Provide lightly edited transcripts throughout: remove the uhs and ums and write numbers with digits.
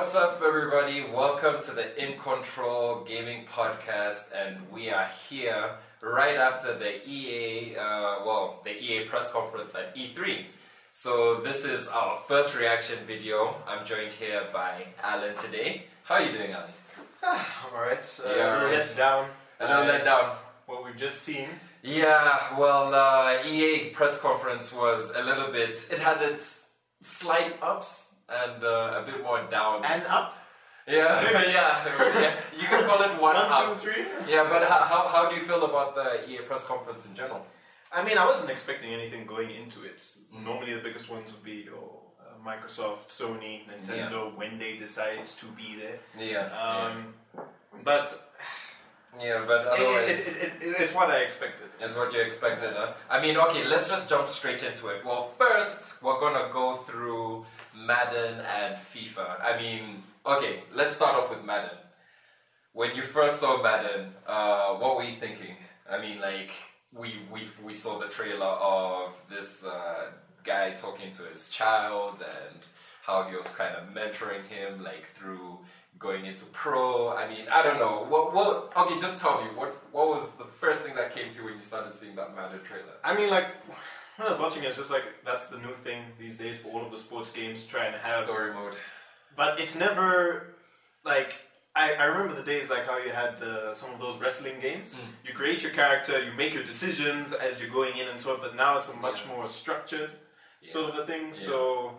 What's up, everybody? Welcome to the InCntrl Gaming Podcast, and we are here right after the EA press conference at E3. So this is our first reaction video. I'm joined here by Alan today. How are you doing, Alan? I'm alright. Yeah, a let down. A little let down. What we've just seen. Yeah, well, EA press conference was a little bit. It had its slight ups and a bit more downs. And up? Yeah, yeah. You can call it one up. 1, 2, 3? Yeah, but how do you feel about the EA press conference in general? I mean, I wasn't expecting anything going into it. Normally the biggest ones would be Microsoft, Sony, Nintendo, when they decide to be there. Yeah. But... Yeah, but otherwise... It's what I expected. It's what you expected, huh? I mean, okay, let's just jump straight into it. Well, first, we're gonna go through Madden and FIFA. I mean, okay, let's start off with Madden. When you first saw Madden, what were you thinking? I mean, like, we saw the trailer of this guy talking to his child and how he was kind of mentoring him, like, through going into pro. I mean, I don't know. Okay, just tell me, what was the first thing that came to you when you started seeing that Madden trailer? I mean, like, when I was watching it, it's just like, that's the new thing these days for all of the sports games, trying to have... Story mode. But it's never, like, I remember the days like how you had some of those wrestling games. You create your character, you make your decisions as you're going in and so on, but now it's a much more structured sort of a thing, so...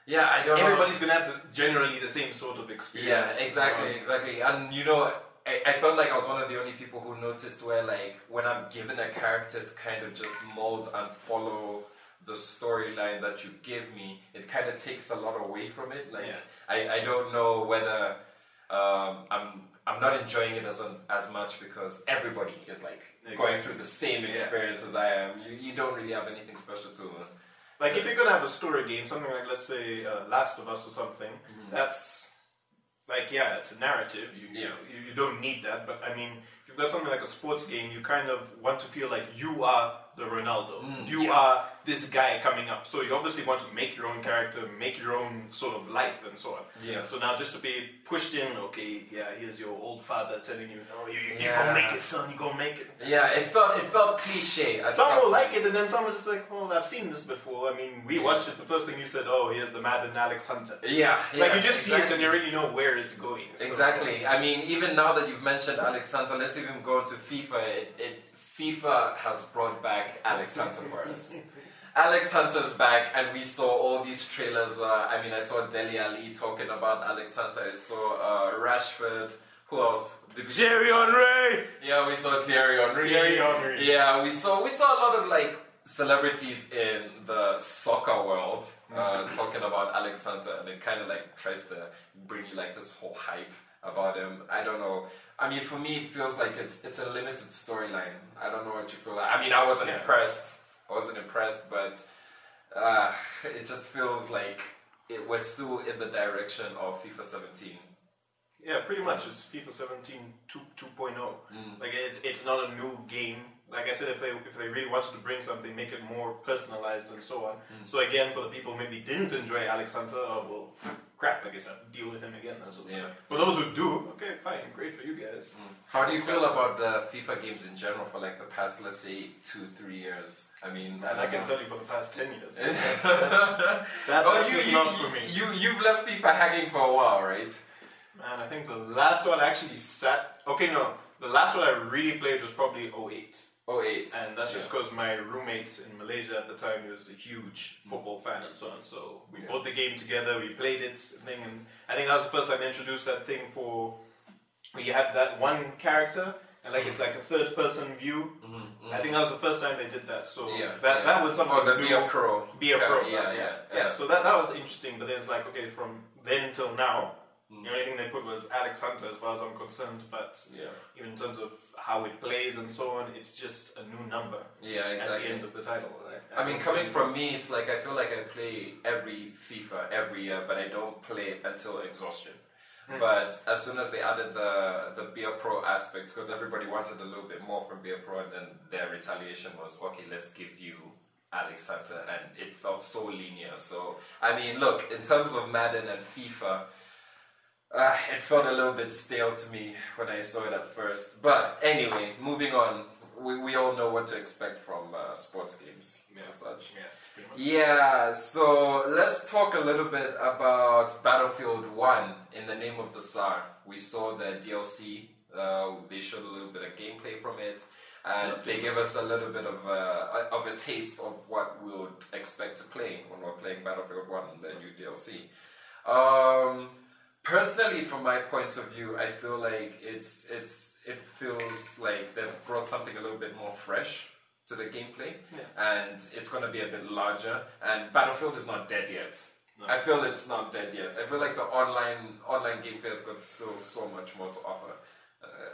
Yeah, I don't know. Everybody's going to have generally the same sort of experience. Yeah, exactly. And you know, I felt like I was one of the only people who noticed where, like, when I'm given a character to kind of just mold and follow the storyline that you give me, it kind of takes a lot away from it. Like, I don't know whether I'm not enjoying it as much because everybody is like going through the same experience as I am. You don't really have anything special to it. Like, if you're going to have a story game, something like, let's say, Last of Us or something, that's, like, yeah, it's a narrative. You don't need that. But, I mean, if you've got something like a sports game, you kind of want to feel like you are the Ronaldo. You are this guy coming up. So you obviously want to make your own character, make your own sort of life and so on. Yeah. So now just to be pushed in, okay, here's your old father telling you, oh, you're going to make it, son, you're going to make it. Yeah, it felt cliche. Some will like it, and then some will just like, well, I've seen this before. I mean, we watched it, the first thing you said, oh, here's the Madden Alex Hunter. Yeah. Like, you just see it and you already know where it's going. So. Exactly. I mean, even now that you've mentioned Alex Hunter, let's even go into FIFA. FIFA has brought back Alex Hunter for us. Alex Hunter's back, and we saw all these trailers. I mean, I saw Dele Alli talking about Alex Hunter. I saw Rashford. Who else? Thierry Henry! Yeah, we saw Thierry Henry. Yeah, we saw a lot of, like, celebrities in the soccer world talking about Alex Hunter, and it kind of, like, tries to bring you, like, this whole hype about him. I don't know. I mean, for me, it feels like it's a limited storyline. I don't know what you feel like. I mean, I wasn't impressed, but it just feels like we're still in the direction of FIFA 17. Yeah, pretty much. It's FIFA 17 2.0. Like, it's not a new game. Like I said, if they really wanted to bring something, make it more personalized and so on. So again, for the people who maybe didn't enjoy Alex Hunter, oh well, crap, I guess I have to deal with him again. For those who do, okay, fine, great for you guys. How do you feel about the FIFA games in general for like the past, let's say, 2-3 years? I mean, I can tell you for the past 10 years. That's just not for me. You've left FIFA hanging for a while, right? Man, I think the last one actually the last one I really played was probably 08. 08. And that's just because my roommate in Malaysia at the time, he was a huge football fan and so on. So we bought the game together, we played it, and I think that was the first time they introduced that thing where you have that one character, and like it's like a third-person view. I think that was the first time they did that. So that was something new. Be a Pro. Yeah. So that was interesting, but then it's like, okay, from then till now, the only thing they put was Alex Hunter as far as I'm concerned, but even in terms of how it plays and so on, it's just a new number at the end of the title. I mean, coming from me, it's like I feel like I play every FIFA every year, but I don't play it until exhaustion. But as soon as they added the Be a Pro aspect, because everybody wanted a little bit more from Be a Pro, and then their retaliation was, okay, let's give you Alex Hunter, and it felt so linear. So, I mean, look, in terms of Madden and FIFA, It felt a little bit stale to me when I saw it at first. But anyway, moving on. We all know what to expect from sports games as such. Yeah, pretty much. Yeah, so let's talk a little bit about Battlefield 1 in the name of the Tsar. We saw the DLC. They showed a little bit of gameplay from it. And they gave us a little bit of a taste of what we would expect to play when we're playing Battlefield 1, the new DLC. Personally, from my point of view, I feel like it feels like they've brought something a little bit more fresh to the gameplay, and it's going to be a bit larger. And Battlefield is not dead yet. No. I feel it's not dead yet. I feel like the online gameplay has got still so much more to offer.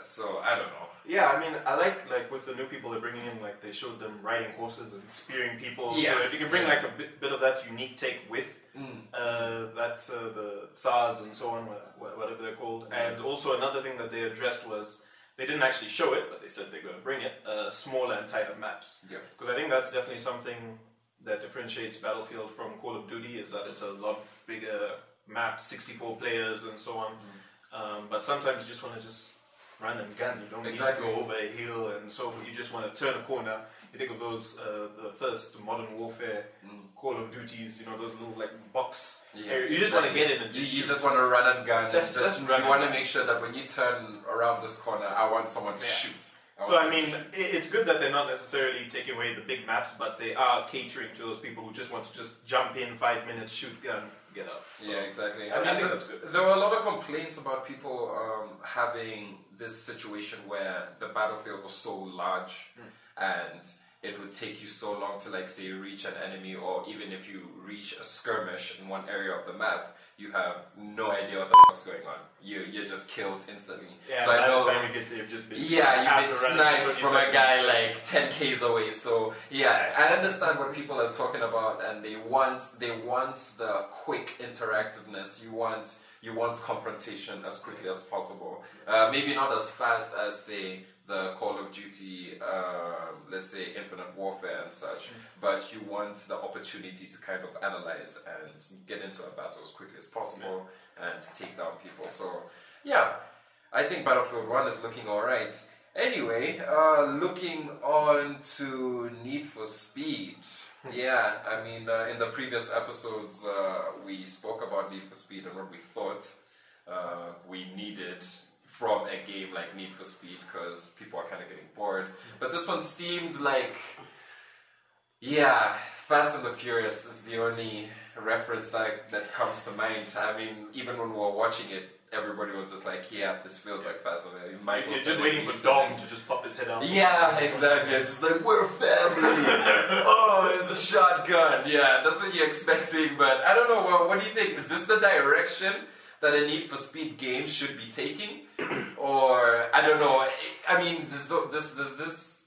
So I don't know. Yeah, I mean, I like with the new people they're bringing in, like they showed them riding horses and spearing people. Yeah. So if you can bring like a bit of that unique take with the SARS and so on, whatever they're called. And also another thing that they addressed was they didn't actually show it, but they said they're going to bring it, smaller and tighter maps. Yeah. Because I think that's definitely something that differentiates Battlefield from Call of Duty, is that it's a lot bigger map, 64 players and so on. But sometimes you just want to run and gun. You don't need to go over a hill, and so you just want to turn a corner. You think of those, the first Modern Warfare Call of Duties, you know, those little like box. Yeah, you just want to get in and you just want to run and gun. Just you want to make sure that when you turn around this corner, I want someone to shoot. So I mean, it's good that they're not necessarily taking away the big maps, but they are catering to those people who just want to just jump in, 5 minutes, shoot gun, get out. So, yeah, exactly. I think that's good. There were a lot of complaints about people having this situation where the battlefield was so large and it would take you so long to, like, say, reach an enemy, or even if you reach a skirmish in one area of the map, you have no idea what the fuck's going on. You're just killed instantly. Yeah, so I know. By the time you get there, you've just been you've been sniped from a guy like 10 k's away. So yeah, I understand what people are talking about, and they want the quick interactiveness. You want confrontation as quickly as possible. Maybe not as fast as, say, the Call of Duty, let's say Infinite Warfare and such, but you want the opportunity to kind of analyze and get into a battle as quickly as possible and take down people. So yeah, I think Battlefield 1 is looking alright. Anyway, looking on to Need for Speed. Yeah, I mean, in the previous episodes, we spoke about Need for Speed and what we thought we needed from a game like Need for Speed, because people are kind of getting bored. But this one seemed like, Fast and the Furious is the only reference that comes to mind. I mean, even when we were watching it, everybody was just like, yeah, this feels like Fast and the Furious. You're just waiting for Dom to just pop his head out. Yeah, exactly. Just like, we're family. Oh, it's a shotgun. Yeah, that's what you're expecting. But I don't know, what do you think? Is this the direction that a Need for Speed game should be taking? Or, I don't know, I mean, there's this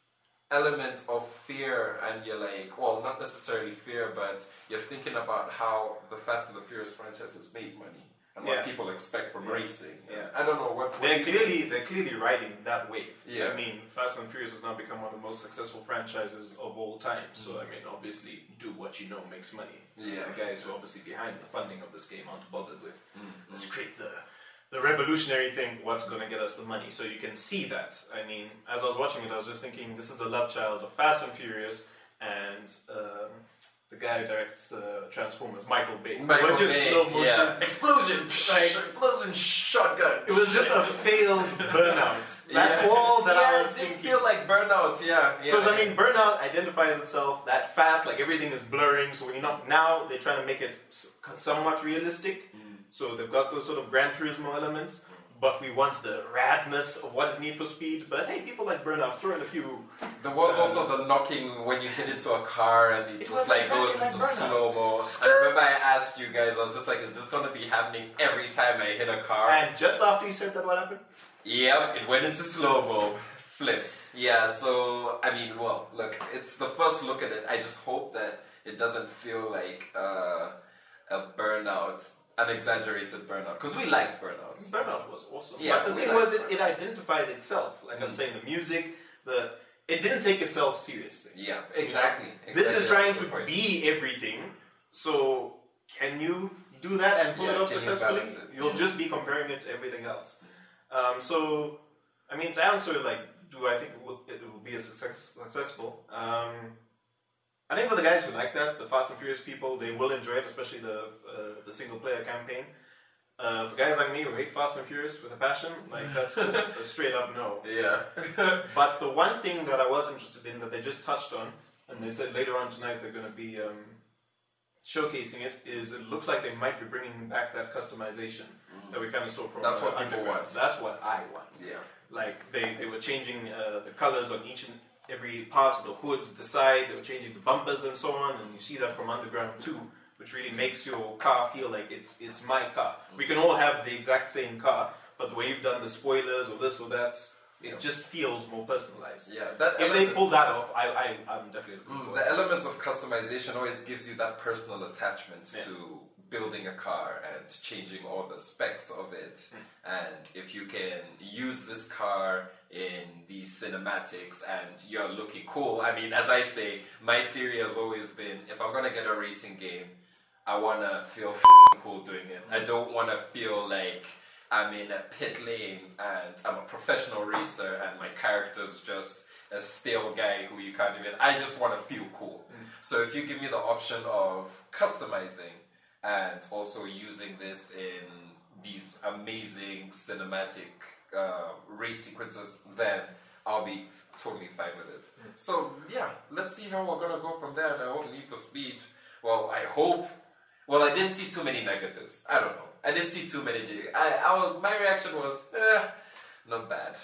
element of fear, and you're like, well, not necessarily fear, but you're thinking about how the Fast and the Furious franchise has made money, and what people expect from racing. Yeah. I don't know what they're clearly riding that wave. Yeah. I mean, Fast and Furious has now become one of the most successful franchises of all time. So I mean, obviously, do what you know makes money. Yeah. The guys who are obviously behind the funding of this game aren't bothered with let's create the revolutionary thing. What's going to get us the money? So you can see that. I mean, as I was watching it, I was just thinking, this is a love child of Fast and Furious, and the guy who directs Transformers, Michael Bay. Slow motion. Yeah. Explosion! Explosion shotgun! It was just a failed Burnout. That's all that I was thinking. It did feel like Burnout, Because, I mean, Burnout identifies itself that fast, like everything is blurring, so when you're not... Now, they're trying to make it somewhat realistic. So they've got those sort of Gran Turismo elements, but we want the radness of what is Need for Speed. But hey, people like Burnout, throw in a few... There was also the knocking when you hit into a car and it just like goes into slow-mo. I remember I asked you guys, I was just like, is this going to be happening every time I hit a car? And just after you said that, what happened? Yep, it went into slow-mo. Flips. Yeah, so, I mean, well, look, it's the first look at it. I just hope that it doesn't feel like a Burnout. An exaggerated Burnout, because we liked Burnout. Burnout was awesome. Yeah, but the thing was, it identified itself. Like I'm saying, the music, it didn't take itself seriously. Yeah, exactly. This is trying to be everything. So can you do that and pull it off can you successfully, balance it? you'll just be comparing it to everything else. So, I mean, to answer, like, do I think it will be successful? I think for the guys who like that, the Fast and Furious people, they will enjoy it, especially the single player campaign. For guys like me who hate Fast and Furious with a passion, like, that's just a straight up no. Yeah. But the one thing that I was interested in that they just touched on, and they said later on tonight they're going to be showcasing it, is it looks like they might be bringing back that customization that we kind of saw from. That's what people want. That's what I want. Yeah. Like they were changing the colors on each and every part of the hood, the side. They were changing the bumpers and so on, and you see that from Underground 2, which really makes your car feel like it's my car. We can all have the exact same car, but the way you've done the spoilers or this or that, it just feels more personalized. Yeah, if they pull that off, I'm definitely looking forward. The element of customization always gives you that personal attachment to building a car and changing all the specs of it. And if you can use this car in these cinematics and you're looking cool, I mean, as I say, my theory has always been, if I'm gonna get a racing game, I wanna feel cool doing it. I don't wanna feel like I'm in a pit lane and I'm a professional racer and my character's just a stale guy who you can't even. I just want to feel cool. So if you give me the option of customizing and also using this in these amazing cinematic race sequences, then I'll be totally fine with it. So yeah, let's see how we're gonna go from there. And I hope Need for Speed. Well, I hope. Well, I didn't see too many negatives. I don't know. I didn't see too many. My reaction was, not bad.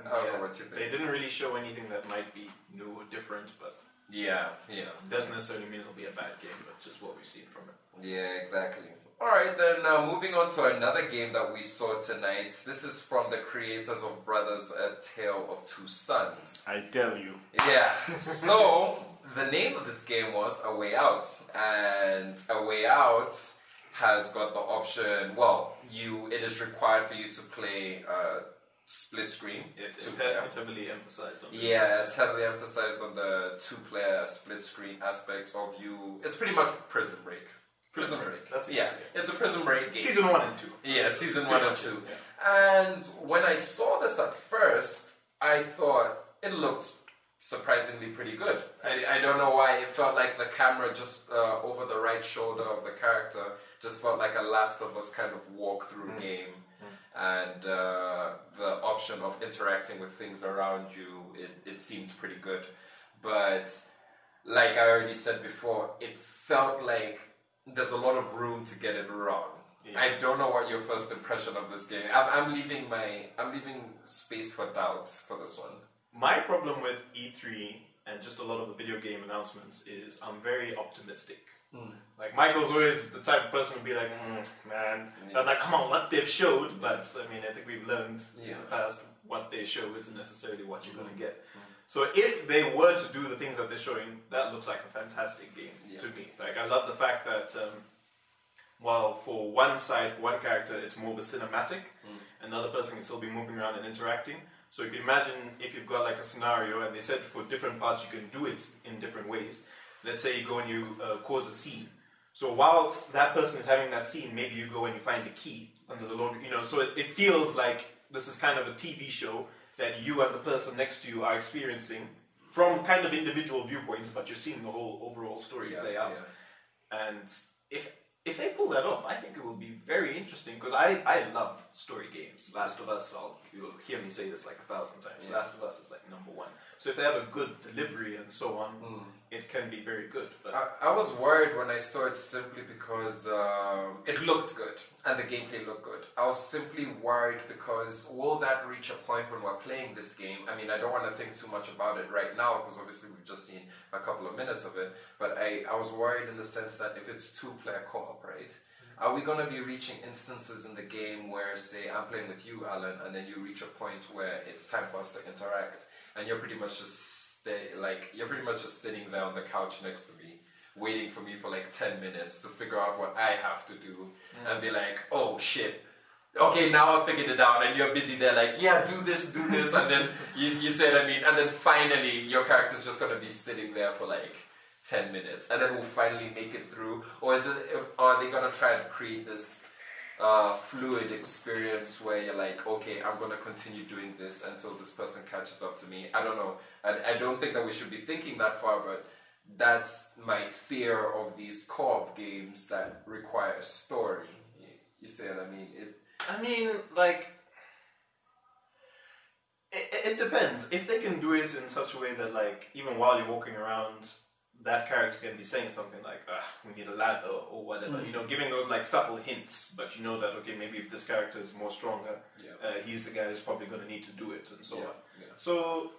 I don't know what you think. They didn't really show anything that might be new or different, but yeah. Doesn't necessarily mean it'll be a bad game, but just what we've seen from it. Yeah, exactly. Alright, then moving on to another game that we saw tonight. This is from the creators of Brothers: A Tale of Two Sons. I tell you. Yeah, so the name of this game was A Way Out, and A Way Out has got the option, well, it is required for you to play split screen. It's heavily emphasized on that. Yeah, it's heavily emphasized on the two-player split screen aspect of you. It's pretty much Prison Break. Prison Break. That's it. Yeah, it's a Prison Break game. Season 1 and 2. Yeah, Season 1 and 2. Yeah. And when I saw this at first, I thought it looked surprisingly pretty good. I don't know why, it felt like the camera just over the right shoulder of the character just felt like a Last of Us kind of walk-through game. And the option of interacting with things around you, it seemed pretty good. But like I already said before, it felt like there's a lot of room to get it wrong. Yeah. I don't know what your first impression of this game. I'm leaving space for doubt for this one. My problem with E3 and just a lot of the video game announcements is I'm very optimistic. Like, Michael's always the type of person who'd be like, man, I'm like, come on, what they've showed. But I mean, I think we've learned in the past what they show isn't necessarily what you're going to get. So if they were to do the things that they're showing, that looks like a fantastic game to me. Like, I love the fact that while for one side, for one character, it's more of a cinematic, and the other person can still be moving around and interacting. So you can imagine if you've got like a scenario, and they said for different parts you can do it in different ways. Let's say you go and you cause a scene. So whilst that person is having that scene, maybe you go and you find a key under the laundry, so it feels like this is kind of a TV show that you and the person next to you are experiencing from kind of individual viewpoints, but you're seeing the whole overall story play out. And if they pull that off, I think it will be very interesting, because I love story games. Last of Us, you'll hear me say this like 1,000 times. Last of Us is like #1. So if they have a good delivery and so on, it can be very good. But I was worried when I saw it simply because it looked good and the gameplay looked good. I was simply worried because will that reach a point when we're playing this game? I mean, I don't want to think too much about it right now because obviously we've just seen a couple of minutes of it. But I was worried in the sense that if it's two-player co-op, right? Are we going to be reaching instances in the game where, say, I'm playing with you, Alan, and then you reach a point where it's time for us to interact, and you're pretty much just sitting there on the couch next to me, waiting for me for like 10 minutes to figure out what I have to do, and be like, oh shit, okay, now I figured it out, and you're busy there like, yeah, do this, and then you said, and then finally your character's just going to be sitting there for like 10 minutes and then we'll finally make it through? Or are they going to try to create this fluid experience where you're like, okay, I'm going to continue doing this until this person catches up to me? I don't know. I don't think that we should be thinking that far, but that's my fear of these co-op games that require a story. You see what I mean? It depends. If they can do it in such a way that, like, even while you're walking around, that character can be saying something like, we need a ladder or whatever, you know, giving those like subtle hints, but you know that, okay, maybe if this character is more stronger, he's the guy who's probably going to need to do it and so on. Yeah. So,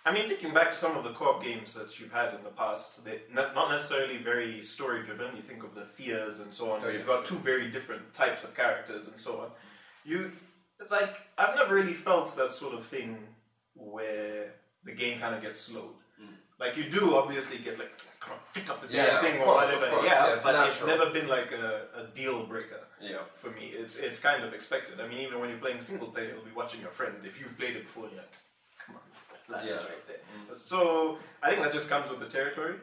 I mean, thinking back to some of the co-op games that you've had in the past, they're not necessarily very story-driven. You think of the Fears and so on, where you've got two very different types of characters and so on. I've never really felt that sort of thing where the game kind of gets slowed. Like, you do obviously get like, come on, pick up the damn thing or whatever. But it's never been like a deal breaker for me. It's kind of expected. I mean, even when you're playing single player, you'll be watching your friend. If you've played it before, you're like, come on, that ladder's right there. So I think that just comes with the territory.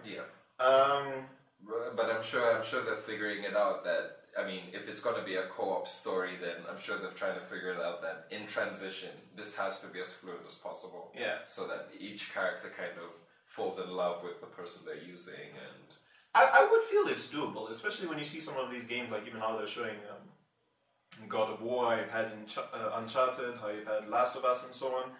But I'm sure they're figuring it out that, I mean, if it's going to be a co-op story, then I'm sure they're trying to figure it out that in transition, this has to be as fluid as possible. So that each character kind of falls in love with the person they're using. And I would feel it's doable, especially when you see some of these games, like even how they're showing God of War, you've had Uncharted, how you've had Last of Us and so on.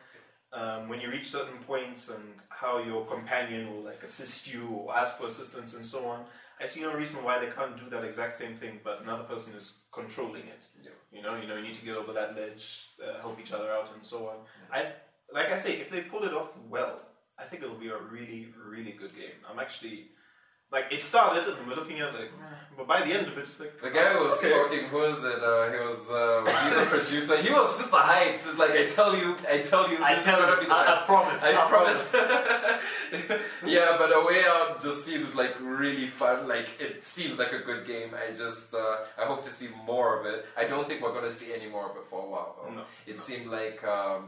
When you reach certain points and how your companion will like assist you or ask for assistance and so on, I see no reason why they can't do that exact same thing, but another person is controlling it. You know, you need to get over that ledge, help each other out and so on. Like I say, if they pull it off well, I think it'll be a really, really good game. I'm actually, like, it started and we're looking at it, like, but by the end of it, it's like... The guy who was talking, who was it? He was the producer. He was super hyped. It's like, I tell you, this is gonna be the best. I promise. Yeah, but A Way Out just seems like really fun. Like, it seems like a good game. I hope to see more of it. I don't think we're gonna see any more of it for a while. It seemed like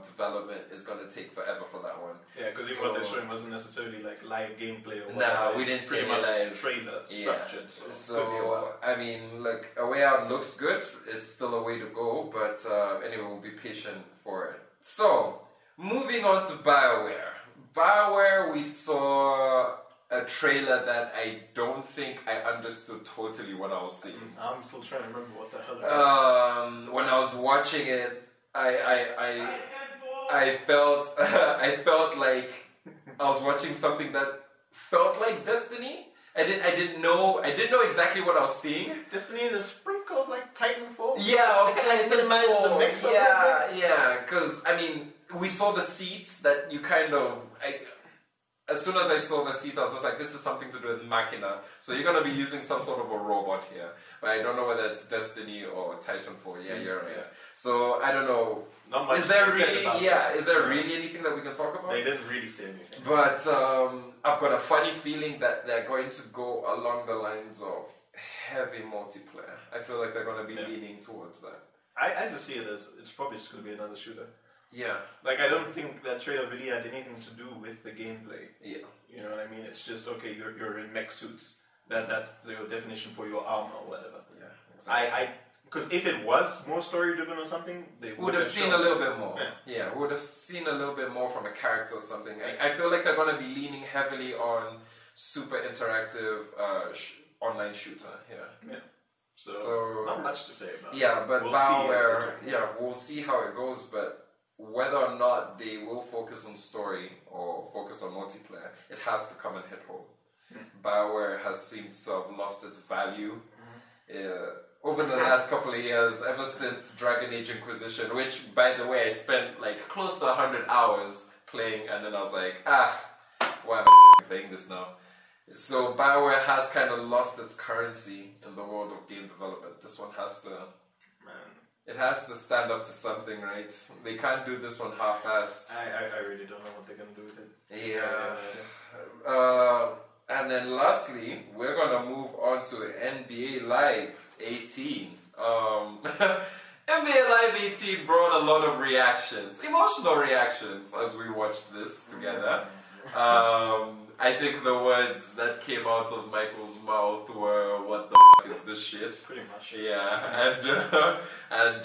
development is gonna take forever for that one. Yeah, because even what they're showing wasn't necessarily like live gameplay or whatever. Nah, we didn't see any live trailer structured. So I mean, look, A Way Out looks good. It's still a way to go, but anyway, we'll be patient for it. So, moving on to Bioware. Bioware, we saw a trailer that I don't think I understood totally what I was seeing. I'm still trying to remember what the hell it was. When I was watching it, I felt I felt like I was watching something that felt like Destiny. I didn't know exactly what I was seeing. Destiny and a sprinkle of like Titanfall. Yeah, Titanfall. The mix yeah. Because I mean, we saw the seats that you kind of. As soon as I saw the seat, I was just like, this is something to do with Machina. So you're gonna be using some sort of a robot here, but I don't know whether it's Destiny or Titanfall. Yeah, you're right. So I don't know. Not much. Is there really anything that we can talk about? They didn't really say anything. But I've got a funny feeling that they're going to go along the lines of heavy multiplayer. I feel like they're going to be leaning towards that. I just see it as it's probably just going to be another shooter. Yeah. Like, I don't think that trailer video had anything to do with the gameplay. Yeah. You know what I mean? It's just, okay, you're in mech suits. That's your definition for your armor or whatever. Yeah, exactly. Because if it was more story-driven or something, they would have seen a little bit more. Yeah, we would have seen a little bit more from a character or something. I feel like they're going to be leaning heavily on super interactive online shooter here. Yeah. So not much to say about it. Yeah, but Bioware, we'll see how it goes, but whether or not they will focus on story or focus on multiplayer, it has to come and hit home. Bioware has seemed to have lost its value over the last couple of years, ever since Dragon Age Inquisition, which, by the way, I spent like close to 100 hours playing, and then I was like, why am I playing this now? So Bioware has kind of lost its currency in the world of game development. This one has to... It has to stand up to something, right? They can't do this one half-assed. I really don't know what they're going to do with it. Yeah. And then lastly, we're going to move on to NBA Live 18. NBA Live 18 brought a lot of reactions, emotional reactions, as we watched this together. I think the words that came out of Michael's mouth were, "What the is this shit?" Pretty much. Yeah, and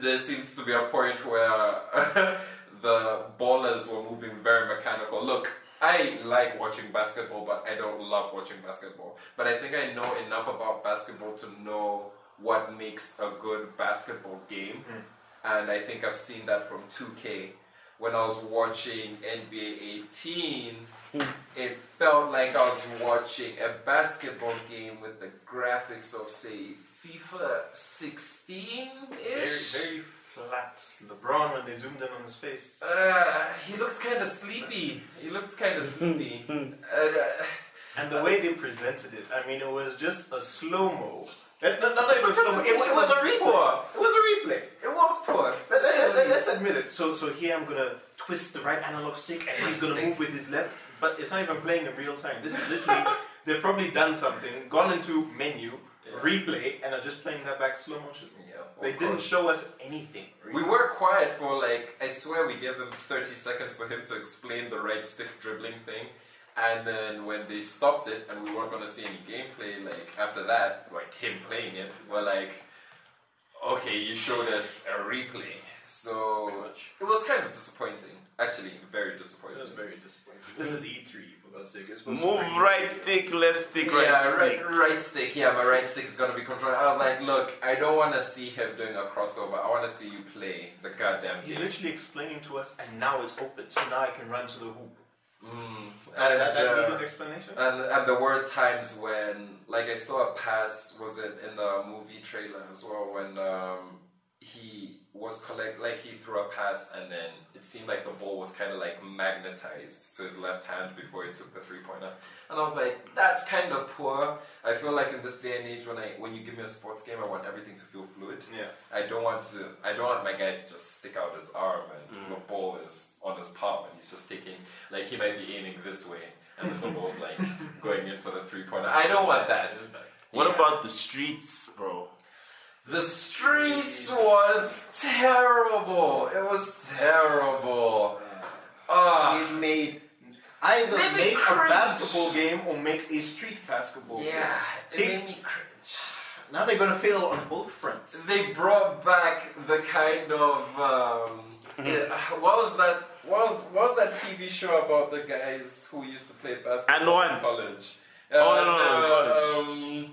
there seems to be a point where the ballers were moving very mechanical. Look, I like watching basketball, but I don't love watching basketball. But I think I know enough about basketball to know what makes a good basketball game. And I think I've seen that from 2K. When I was watching NBA 18, it felt like I was watching a basketball game with the graphics of, say, FIFA 16-ish. Very flat. LeBron, when they zoomed in on his face. He looks kind of sleepy. And the way they presented it, I mean, it was just a slow-mo. Not even slow-mo. It was a replay. It was a replay. It was poor. Let's admit it. So here I'm gonna twist the right analog stick, and he's gonna move with his left. But it's not even playing in real time. This is literally they've probably done something, gone into menu, replay, and are just playing that back slow motion. Yeah, they didn't show us anything. Really. We were quiet for like, I swear we gave them 30 seconds for him to explain the right stick dribbling thing. And then when they stopped it and we weren't going to see any gameplay, like after that, like him playing it, we're like, okay, you showed us a replay. So it was kind of disappointing. Actually, very disappointing. It was very disappointing. This is E3, for God's sake. It's Move right stick, left stick, right stick. Yeah, my right stick is going to be controlled. I was like, look, I don't want to see him doing a crossover. I want to see you play the goddamn game. He's literally explaining to us, and now it's open, so now I can run to the hoop. And that needed explanation. And there were times when, like, I saw a pass. Was it in the movie trailer as well? When he was he threw a pass, and then it seemed like the ball was kind of like magnetized to his left hand before he took the 3-pointer. And I was like, that's kind of poor. I feel like in this day and age, when you give me a sports game, I want everything to feel fluid. Yeah. I don't want my guy to just stick out his arm and the ball is on his palm and he's just taking, like, he might be aiming this way and then the ball's like going in for the 3-pointer. I don't want that. What about the streets, bro? The streets was terrible. It was terrible. It made either make cringe. a basketball game or make a street basketball game. Yeah, it made me cringe. Now they're gonna fail on both fronts. They brought back the kind of what was that? What was that TV show about the guys who used to play basketball in college? College.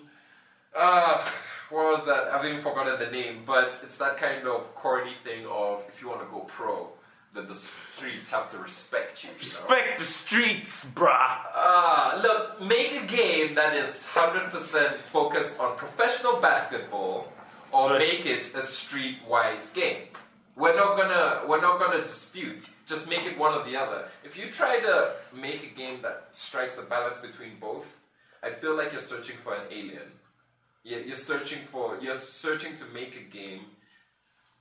What was that? I've even forgotten the name, but it's that kind of corny thing of if you want to go pro, then the streets have to respect you. Respect the streets, bruh. Look, make a game that is 100% focused on professional basketball, or make it a streetwise game. We're not gonna dispute. Just make it one or the other. If you try to make a game that strikes a balance between both, I feel like you're searching for an alien. You're searching to make a game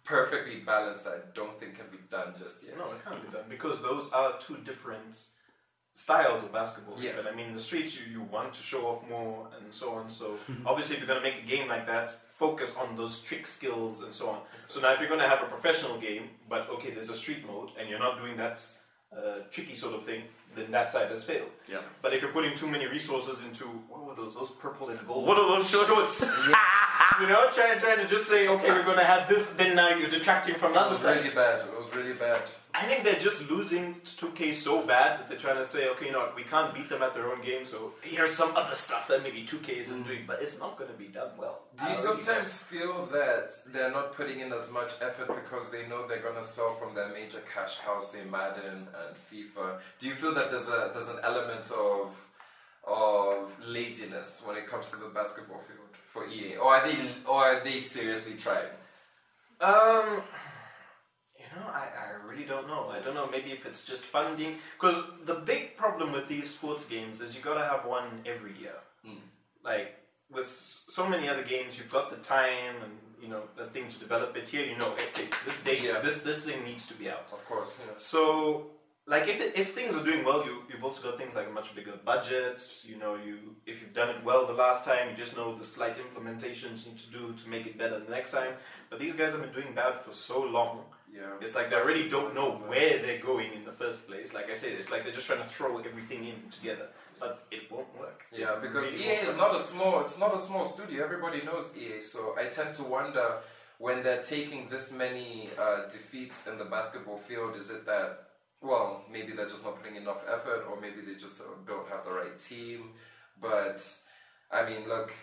perfectly balanced that I don't think can be done just yet. No, it can't be done because those are two different styles of basketball. Yeah. But I mean, the streets you want to show off more and so on. So obviously, if you're going to make a game like that, focus on those trick skills and so on. So now, if you're going to have a professional game, but okay, there's a street mode, and you're not doing that tricky sort of thing, then that side has failed. Yeah. But if you're putting too many resources into what were those purple and gold? What are those shorts? You know, trying to just say, okay, we're going to have this, then now you're detracting from the other side. It was really bad. I think they're just losing 2K so bad that they're trying to say, okay, you know what, we can't beat them at their own game, so here's some other stuff that maybe 2K isn't doing, but it's not going to be done well. Do you sometimes feel that they're not putting in as much effort because they know they're going to sell from their major cash house in Madden and FIFA? Do you feel that there's an element of laziness when it comes to the basketball field for EA, or are they seriously trying? I really don't know. I don't know. Maybe if it's just funding, because the big problem with these sports games is you gotta have one every year. Like with so many other games, you've got the time and that thing to develop it. Here, okay, this date, this thing needs to be out. Of course. Yeah. So, like if things are doing well, you've also got things like a much bigger budget. If you've done it well the last time, you just know the slight implementations you need to do to make it better the next time. But these guys have been doing bad for so long Yeah. It's like they already don't know where they're going in the first place. Like I said, it's like they're just trying to throw everything in together, but it won't work. Yeah, because Really EA is not a small. It's not a small studio. Everybody knows EA, so I tend to wonder when they're taking this many defeats in the basketball field. Is it that? Well, maybe they're just not putting enough effort, or maybe they just don't have the right team. But I mean, look,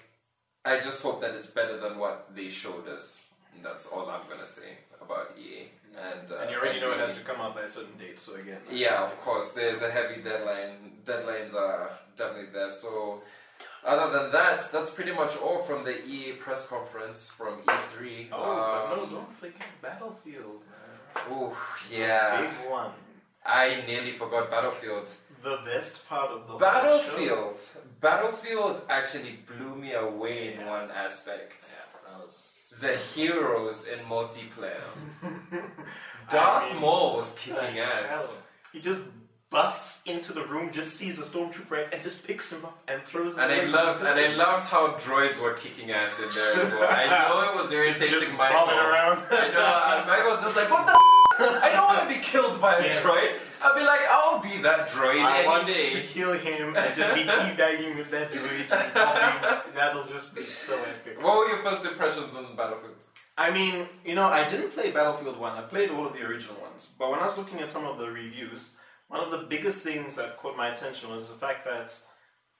I just hope that it's better than what they showed us. And that's all I'm gonna say about EA. And you already know it has to come out by a certain date. So again. Yeah, of course. There's a heavy deadline. Deadlines are definitely there. So, other than that, that's pretty much all from the EA press conference from E3. Oh, but no, don't forget Battlefield. Oh, yeah. Big one. I nearly forgot Battlefield. The best part of the Battlefield. Battlefield actually blew me away in one aspect. Yeah, that was. The heroes in multiplayer. Darth Maul was kicking ass. Hell, he just busts into the room, just sees a stormtrooper and just picks him up and throws him. And I loved how droids were kicking ass in there as well. I know it was irritating Michael. Around. I know, and Michael's just like, what the I don't want to be killed by a droid. I'll be like, I'll be that droid I want any day. to kill him and just be teabagging with that droid. That'll just be so epic. What were your first impressions on Battlefield? I mean, I didn't play Battlefield 1. I played all of the original ones. But when I was looking at some of the reviews, one of the biggest things that caught my attention was the fact that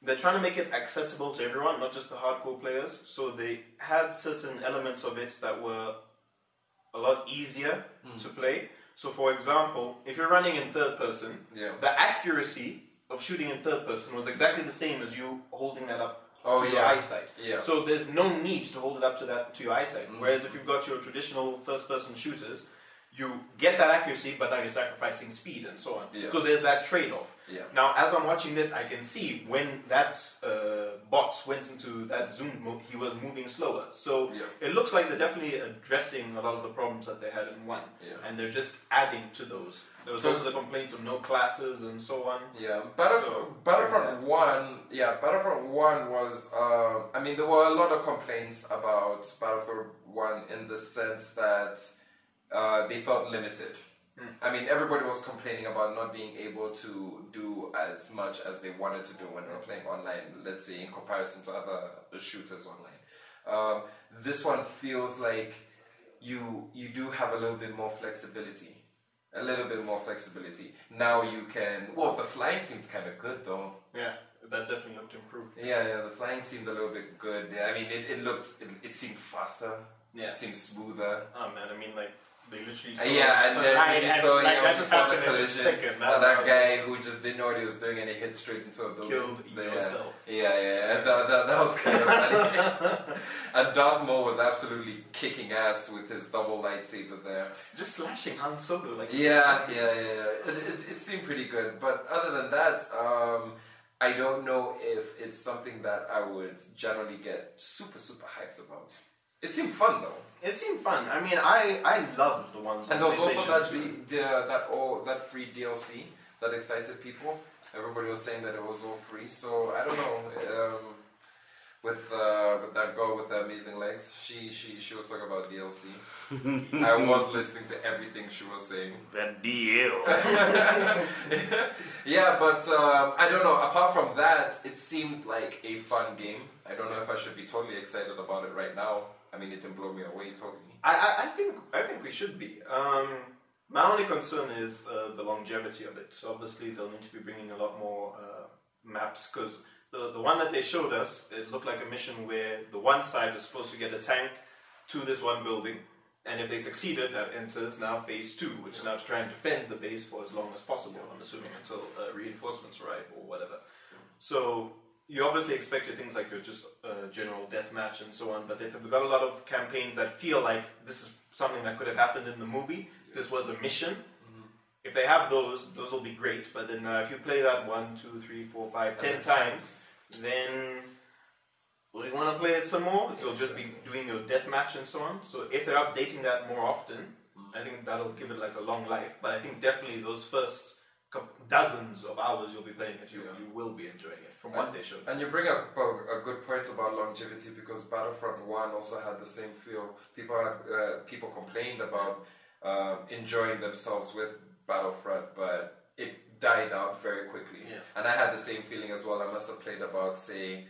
they're trying to make it accessible to everyone, not just the hardcore players. So they had certain elements of it that were a lot easier to play. So for example, if you're running in third person, the accuracy of shooting in third person was exactly the same as you holding that up to your eyesight. Yeah. So there's no need to hold it up to your eyesight. Whereas if you've got your traditional first person shooters, you get that accuracy, but now you're sacrificing speed and so on. Yeah. So there's that trade-off. Yeah. Now, as I'm watching this, I can see when that bot went into that zoom mode, he was moving slower. So it looks like they're definitely addressing a lot of the problems that they had in 1. Yeah. And they're just adding to those. There was also the complaints of no classes and so on. Yeah, Battlefront 1, Battlefront 1 was, I mean, there were a lot of complaints about Battlefront 1 in the sense that they felt limited. I mean, everybody was complaining about not being able to do as much as they wanted to do when they were playing online, let's say, in comparison to other shooters online. This one feels like you do have a little bit more flexibility. A little bit more flexibility. Now you can... Well, the flying seemed kind of good, though. Yeah, that definitely looked improved. Yeah, the flying seemed a little bit good. Yeah, I mean, it seemed faster. Yeah. It seemed smoother. Oh, man, I mean, like... They literally saw and then you saw, just saw the happened collision. That guy who just didn't know what he was doing and he hit straight into a building. Killed yourself. Yeah. That was kind of funny. And Darth Maul was absolutely kicking ass with his double lightsaber there. Just slashing Han Solo. Like Yeah. It seemed pretty good. But other than that, I don't know if it's something that I would generally get super hyped about. It seemed fun though. It seemed fun. I mean, I loved the ones. And there was also that free DLC that excited people. Everybody was saying that it was all free. So I don't know. With that girl with the amazing legs, she was talking about DLC. I was listening to everything she was saying. That DL. Yeah, but I don't know. Apart from that, it seemed like a fun game. I don't know if I should be totally excited about it right now. I mean, it can blow me away totally. I think we should be. My only concern is the longevity of it. So obviously, they'll need to be bringing a lot more maps because the one that they showed us, it looked like a mission where the one side was supposed to get a tank to this one building, and if they succeeded, that enters now phase 2, which is now to try and defend the base for as long as possible. I'm assuming until reinforcements arrive or whatever. So you obviously expect your things like your just general deathmatch and so on, but they've got a lot of campaigns that feel like this is something that could have happened in the movie. This was a mission. If they have those will be great. But then if you play that 1, 2, 3, 4, 5, 10 times, then will you want to play it some more? You'll just be doing your deathmatch and so on. So if they're updating that more often, I think that'll give it like a long life. But I think definitely those first dozens of hours you'll be playing it, you will be enjoying it from what they showed. And you bring up a good point about longevity because Battlefront 1 also had the same feel. People complained about enjoying themselves with Battlefront, but it died out very quickly. Yeah. And I had the same feeling as well. I must have played about, say,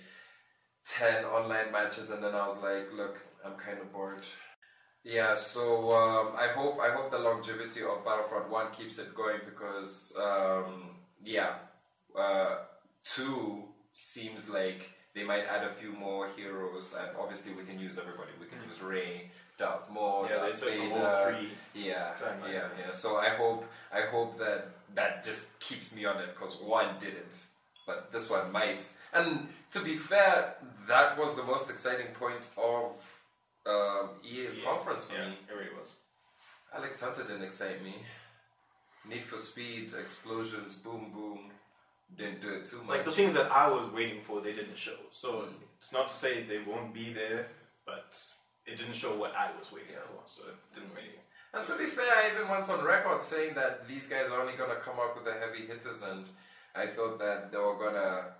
10 online matches, and then I was like, look, I'm kind of bored. Yeah, so I hope the longevity of Battlefront 1 keeps it going, because 2 seems like they might add a few more heroes, and obviously we can use everybody. We can use Rey, Darth Maul, Yeah, they Darth said from Vader. all 3 Yeah, timelines. yeah. So I hope that just keeps me on it, because 1 didn't, but this one might. And to be fair, that was the most exciting point of EA's conference for me. It really was. Alex Hunter didn't excite me. Need for Speed, explosions, boom boom, didn't do it too much. Like the things that I was waiting for, they didn't show. So it's not to say they won't be there, but it didn't show what I was waiting for. So it didn't really. And to be fair, I even went on record saying that these guys are only gonna come up with the heavy hitters, and I thought that they were gonna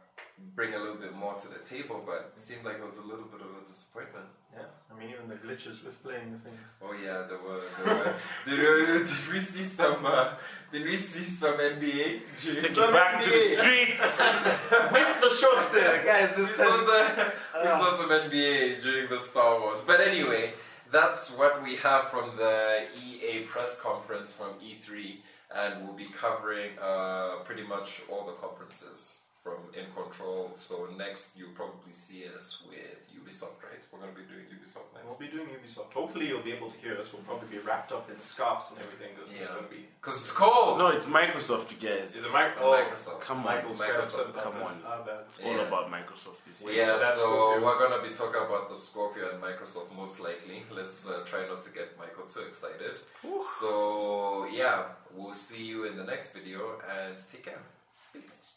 bring a little bit more to the table, but it seemed like it was a little bit of a disappointment. Yeah, I mean even the glitches with playing the things. Oh yeah, there were. did we see some NBA? Take it back to the streets. With the shots there, guys. We saw some NBA during the Star Wars. But anyway, that's what we have from the EA press conference from E3, and we'll be covering pretty much all the conferences from InCntrl. So next you'll probably see us with Ubisoft, right? We're going to be doing Ubisoft next. We'll be doing Ubisoft. Hopefully you'll be able to hear us. We'll probably be wrapped up in scarves and everything, because it's going to be... Because it's cold! No, it's Microsoft, you guys. Is it Microsoft. Come on, Microsoft. Come on. It's It's all about Microsoft this year. Yeah, That's so Scorpio. we're going to be talking about the Scorpio and Microsoft most likely. Let's try not to get Michael too excited. So, yeah, we'll see you in the next video, and take care. Peace.